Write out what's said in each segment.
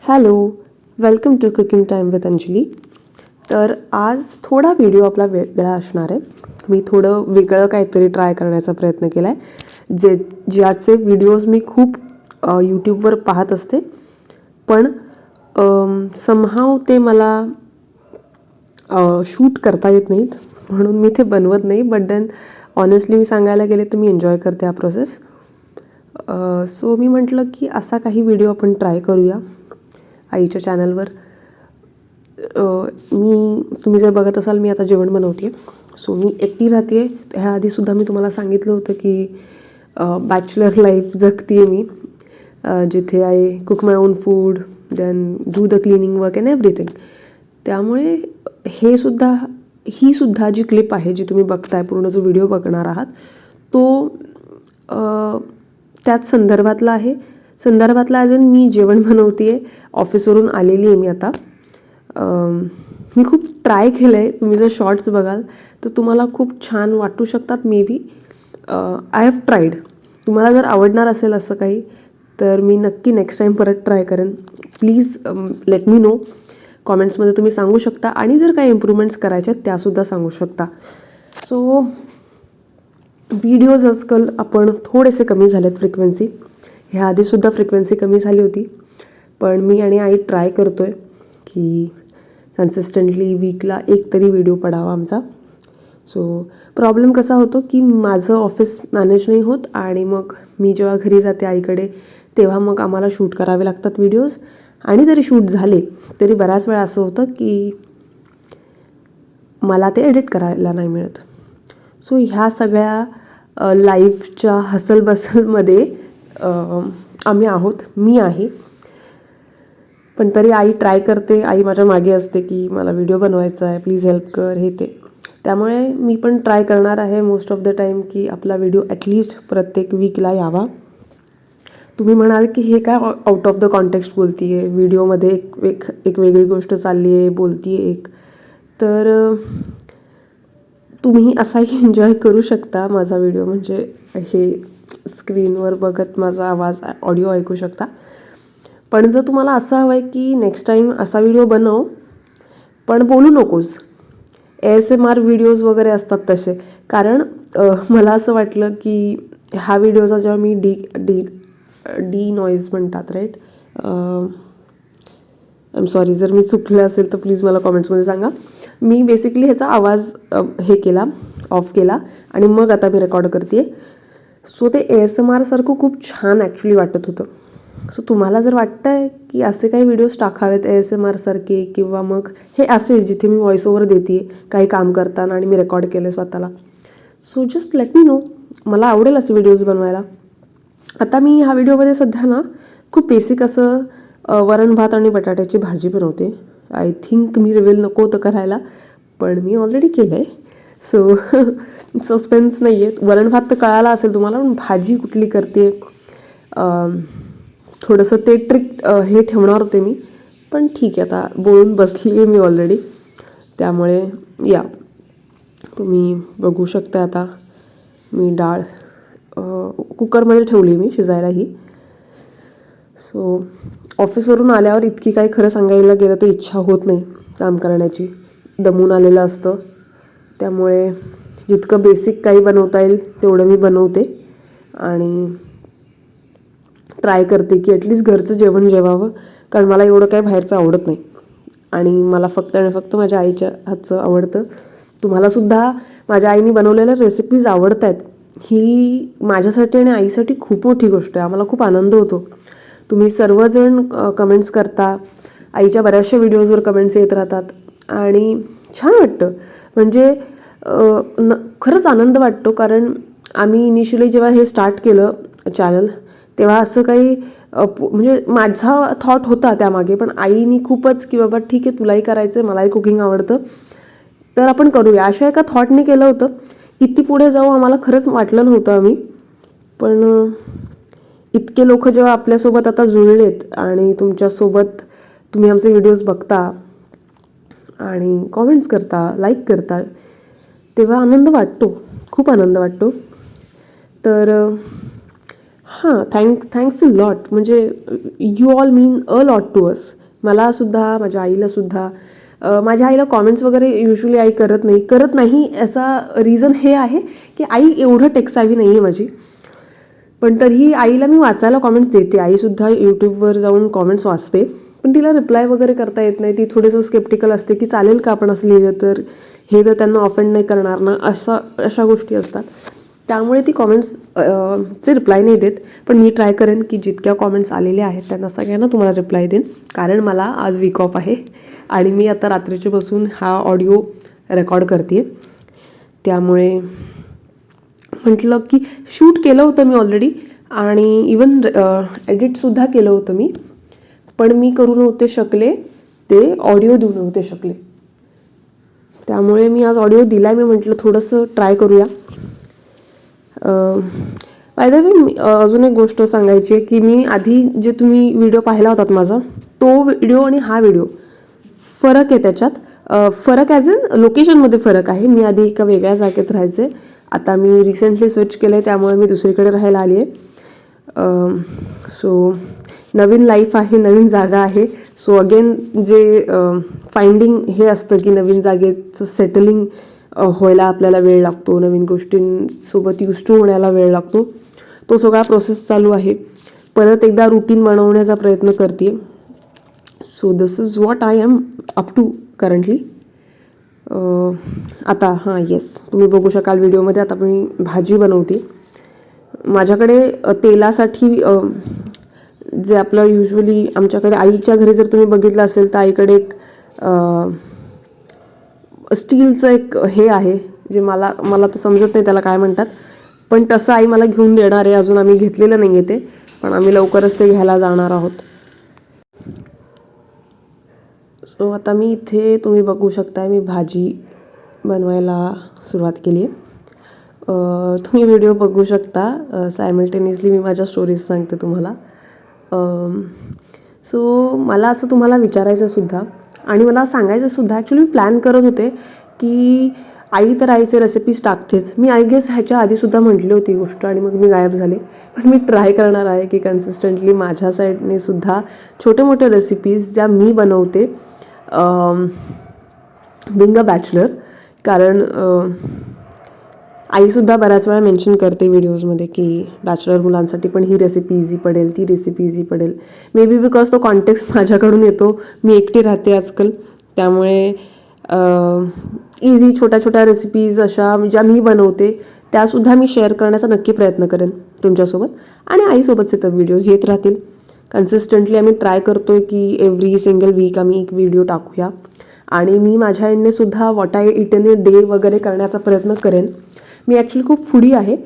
Hello, welcome to cooking time with Anjali. तर आज थोडा व्हिडिओ आपला वेगळा असणार आहे. मी थोडं वेगळं काहीतरी ट्राय करण्याचा प्रयत्न केला आहे. ज्याचे व्हिडिओज मी खूप यूट्यूबवर पाहत असते, पण समहाव ते मला शूट करता येत नाहीत, म्हणून मी ते बनवत नाही. बट देन ऑनेस्टली मी सांगायला गेले तर मी एन्जॉय करते हा प्रोसेस. सो मी म्हटलं की असा काही व्हिडिओ आपण ट्राय करूया आईच्या चॅनलवर. तुम्ही जर बघत असाल, मी आता जेवण बनवते. सो मी एकटी राहते. ह्या आधीसुद्धा मी तुम्हाला सांगितलं होतं की बॅचलर लाईफ जगते आहे मी, जिथे I cook my own food, then do the cleaning work and everything. त्यामुळे ही सुद्धा जी क्लिप आहे, जी तुम्ही बघताय, पूर्ण जो व्हिडिओ बघणार आहात, तो त्याच संदर्भातला आहे. ॲज इन मी जेवण बनवते आहे, ऑफिसवरून आलेली आहे मी आता. मी खूप ट्राय केलं आहे. तुम्ही जर शॉर्ट्स बघाल तर तुम्हाला खूप छान वाटू शकतात maybe. I have tried. तुम्हाला जर आवडणार असेल असं काही, तर मी नक्की नेक्स्ट टाईम परत ट्राय करेन. Please let me know. कॉमेंट्समध्ये तुम्ही सांगू शकता, आणि जर काही इम्प्रूव्हमेंट्स करायच्या आहेत त्यासुद्धा सांगू शकता. सो व्हिडिओज आजकाल आपण थोडेसे कमी झालेत फ्रिक्वेन्सी. ह्या आधीसुद्धा फ्रिक्वेन्सी कमी झाली होती, पण मी आणि आई ट्राय करतो आहे की कन्सिस्टंटली वीकला एक तरी व्हिडिओ पडावा आमचा. सो प्रॉब्लेम कसा होतो की माझं ऑफिस मॅनेज नाही होत, आणि मग मी जेव्हा घरी जाते आईकडे, तेव्हा मग आम्हाला शूट करावे लागतात व्हिडिओज. आणि जरी शूट झाले तरी बऱ्याच वेळा असं होतं की मला ते एडिट करायला नाही मिळत. सो ह्या सगळ्या लाईफच्या हसलबसलमध्ये आम्ही आहोत. मी आहे, पण तरी आई ट्राय करते. आई माझ्या मागे असते की मला व्हिडिओ बनवायचा आहे, प्लीज हेल्प कर, हे ते. त्यामुळे मी पण ट्राय करणार आहे मोस्ट ऑफ द टाईम की आपला व्हिडिओ ॲटलिस्ट प्रत्येक वीकला यावा. तुम्ही म्हणाल की हे काय आउट ऑफ द कॉन्टेक्स्ट बोलती आहे, व्हिडिओमध्ये एक वेगळी गोष्ट चालली आहे, बोलती आहे एक. तर तुम्ही असाही एन्जॉय करू शकता माझा व्हिडिओ, म्हणजे हे स्क्रीनवर बघत माझा आवाज, ऑडिओ ऐकू शकता. पण जर तुम्हाला असं हवं आहे की नेक्स्ट टाईम असा व्हिडिओ बनव, पण बोलू नकोस, ASMR व्हिडिओज वगैरे असतात तसे. कारण मला असं वाटलं की ह्या व्हिडिओचा जेव्हा मी डी नॉईज म्हणतात, राईट? आय एम सॉरी जर मी चुकलं असेल तर प्लीज मला कॉमेंट्समध्ये सांगा. मी बेसिकली ह्याचा आवाज हे केला, ऑफ केला, आणि मग आता मी रेकॉर्ड करते आहे. सो ते ASMR सारखं खूप छान ॲक्च्युली वाटत होतं. सो तुम्हाला जर वाटतं आहे की असे काही व्हिडिओज टाकावेत ASMR सारखे, किंवा मग हे असे जिथे मी व्हॉइस ओव्हर देते काही काम करताना आणि मी रेकॉर्ड केलं स्वतःला, so just let me no. मला आवडेल असे व्हिडिओज बनवायला. आता मी ह्या व्हिडिओमध्ये सध्या ना खूप बेसिक असं वरण भात आणि बटाट्याची भाजी बनवते. आय थिंक मी रिव्हील नको होतं करायला, पण मी ऑलरेडी केलं आहे. सो सस्पेन्स नाही आहे. वरण भात तर कळाला असेल तुम्हाला, पण भाजी कुठली करते थोडंसं ते ट्रिक हे ठेवणार होते मी, पण ठीक आहे, आता बोलून बसली आहे मी ऑलरेडी. त्यामुळे या तुम्ही बघू शकता. आता मी डाळ कुकरमध्ये ठेवली मी शिजायला ही. सो ऑफिसवरून आल्यावर इतकी काही खरं सांगायला गेलं तर इच्छा होत नाही काम करण्याची, दमून आलेलं असतं. त्यामुळे जितकं बेसिक काही बनवता येईल तेवढं मी बनवते, आणि ट्राय करते की ॲटलिस्ट घरचं जेवण जेवावं. कारण मला एवढं काही बाहेरचं आवडत नाही, आणि मला फक्त आणि फक्त माझ्या आईच्या हातचं आवडतं. तुम्हालासुद्धा माझ्या आईने बनवलेल्या रेसिपीज आवडत आहेत, ही माझ्यासाठी आणि आईसाठी खूप मोठी गोष्ट आहे. आम्हाला खूप आनंद होतो. तुम्ही सर्वजण कमेंट्स करता, आईच्या बऱ्याचशा व्हिडिओजवर कमेंट्स येत राहतात, आणि छान वाटतं. म्हणजे खरंच आनंद वाटतो. कारण आम्ही इनिशियली जेव्हा हे स्टार्ट केलं चॅनल, तेव्हा असं काही म्हणजे माझा थॉट होता त्यामागे, पण आईनी खूपच की बाबा ठीक आहे, तुलाही करायचं आहे, मलाही कुकिंग आवडतं, तर आपण करूया, अशा एका थॉटने केलं होतं. किती पुढे जाऊ आम्हाला खरंच वाटलं नव्हतं आम्ही. पण इतके लोक जेव्हा आपल्यासोबत आता जुळलेत, आणि तुमच्यासोबत तुम्ही आमचे व्हिडिओज बघता आणि कॉमेंट्स करता, लाईक करता, तेव्हा आनंद वाटतो, खूप आनंद वाटतो. तर हां, थँक्स अ लॉट. म्हणजे you all mean a lot to us. मलासुद्धा, माझ्या आईलासुद्धा. माझ्या आईला कॉमेंट्स वगैरे युजली आई करत नाही याचा रिझन हे आहे की आई एवढं टेक्सावी नाही आहे माझी. पण तरीही आईला मी वाचायला कॉमेंट्स देते. आईसुद्धा यूट्यूबवर जाऊन कॉमेंट्स वाचते. पण तिला रिप्लाय वगैरे करता येत नाही. ती थोडंसं स्केप्टिकल असते की चालेल का आपण असं लिहिलं तर, हे तर त्यांना ऑफेंड नाही करणार ना, अशा गोष्टी असतात. त्यामुळे ती कॉमेंट्स चे रिप्लाय नाही देत. पण मी ट्राय करेन की जितक्या कॉमेंट्स आलेल्या आहेत त्यांना सगळ्यांना तुम्हाला रिप्लाय देईन. कारण मला आज वीक ऑफ आहे आणि मी आता रात्रीचे बसून हा ऑडिओ रेकॉर्ड करते आहे. त्यामुळे म्हटलं की शूट केलं होतं मी ऑलरेडी आणि इवन एडिटसुद्धा केलं होतं मी. पण मी करू नव्हते शकले, ते ऑडिओ देऊ नव्हते शकले. त्यामुळे मी आज ऑडिओ दिला आहे. मी म्हटलं थोडंसं ट्राय करूया. बाय द वे अजून एक गोष्ट सांगायची आहे की मी आधी जे तुम्ही व्हिडिओ पाहिला होतात माझा, तो व्हिडिओ आणि हा व्हिडिओ फरक आहे त्याच्यात. फरक ॲज इन लोकेशनमध्ये फरक आहे. मी आधी एका वेगळ्या जागेत राहायचे. आता मी रिसेंटली स्विच केलं आहे, त्यामुळे मी दुसरीकडे राहायला आली आहे. सो नवीन लाईफ आहे, नवीन जागा आहे. सो अगेन जे फाइंडिंग हे असतं की नवीन जागेचं सेटलिंग व्हायला आपल्याला वेळ लागतो, नवीन गोष्टींसोबत यूज टू होण्याला वेळ लागतो. तो सगळा प्रोसेस चालू आहे. परत एकदा रुटीन बनवण्याचा प्रयत्न करते. So this is what I am up to currently. आता येस, तुम्ही बघू शकाल व्हिडिओमध्ये आता मी भाजी बनवते. माझ्याकडे तेलासाठी जे आपलं युजली आमच्याकडे आईच्या घरी जर तुम्ही बघितलं असेल तर आईकडे एक स्टीलचं एक हे आहे, जे मला तर समजत नाही त्याला काय म्हणतात. पण तसं आई मला घेऊन देणार आहे. अजून आम्ही घेतलेलं नाही आहे ते, पण आम्ही लवकरच ते घ्यायला जाणार आहोत. सो आता मी इथे तुम्ही बघू शकताय मी भाजी बनवायला सुरुवात केली आहे. तुम्ही व्हिडिओ बघू शकता. सायमल्टेनियसली मी माझ्या स्टोरीज सांगते तुम्हाला. सो मला असं तुम्हाला विचारायचं सुद्धा आणि मला सांगायचं सुद्धा, ॲक्च्युली मी प्लॅन करत होते की आई तर आईचे रेसिपीज टाकतेच. मी आय गेस ह्याच्या आधीसुद्धा म्हटली होती गोष्ट आणि मग मी गायब झाले. पण मी ट्राय करणार आहे की कन्सिस्टंटली माझ्या साईडने सुद्धा छोटे मोठे रेसिपीज ज्या मी बनवते बिंग अ बॅचलर. कारण आईसुद्धा बऱ्याच वेळा मेन्शन करते व्हिडिओजमध्ये की बॅचलर मुलांसाठी पण ही रेसिपी इझी पडेल, ती रेसिपी इझी पडेल. मे बी बिकॉज तो कॉन्टेक्स्ट माझ्याकडून येतो. मी एकटी राहते आजकाल, त्यामुळे इझी छोट्या छोट्या रेसिपीज अशा ज्या मी बनवते त्यासुद्धा मी शेअर करण्याचा नक्की प्रयत्न करेन तुमच्यासोबत. आणि आईसोबतचे तर व्हिडिओज येत राहतील. कन्सिस्टंटली आम्ही ट्राय करतो आहे की एव्हरी सिंगल वीक आम्ही एक व्हिडिओ टाकूया. आणि मी माझ्या एंडने सुद्धा what I it in a day वगैरे करण्याचा प्रयत्न करेन. मी ॲक्च्युली खूप फूडी आहे.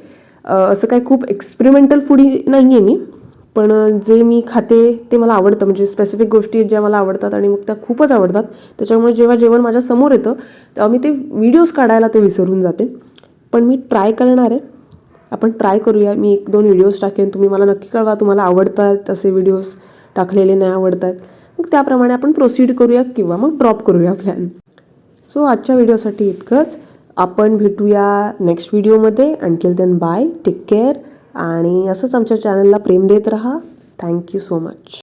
असं काही खूप एक्सपेरिमेंटल फूडी नाही आहे मी, पण जे मी खाते ते मला आवडतं. म्हणजे स्पेसिफिक गोष्टी ज्या मला आवडतात आणि मग त्या खूपच आवडतात. त्याच्यामुळे जेव्हा जेवण माझ्या समोर येतं तेव्हा मी ते व्हिडिओज काढायला ते विसरून जाते. पण मी ट्राय करणार आहे. आपण ट्राय करूया. मी 1-2 व्हिडिओज टाकेन. तुम्ही मला नक्की कळवा तुम्हाला आवडतात असे व्हिडिओज टाकलेले, नाही आवडतात. मग त्याप्रमाणे आपण प्रोसीड करूया किंवा मग ड्रॉप करूया प्लॅन. सो आजच्या व्हिडिओसाठी इतकंच. आपण भेटूया नेक्स्ट व्हिडिओमध्ये. Until then bye, take care आणि असंच आमच्या चॅनलला प्रेम देत राहा. Thank you so much.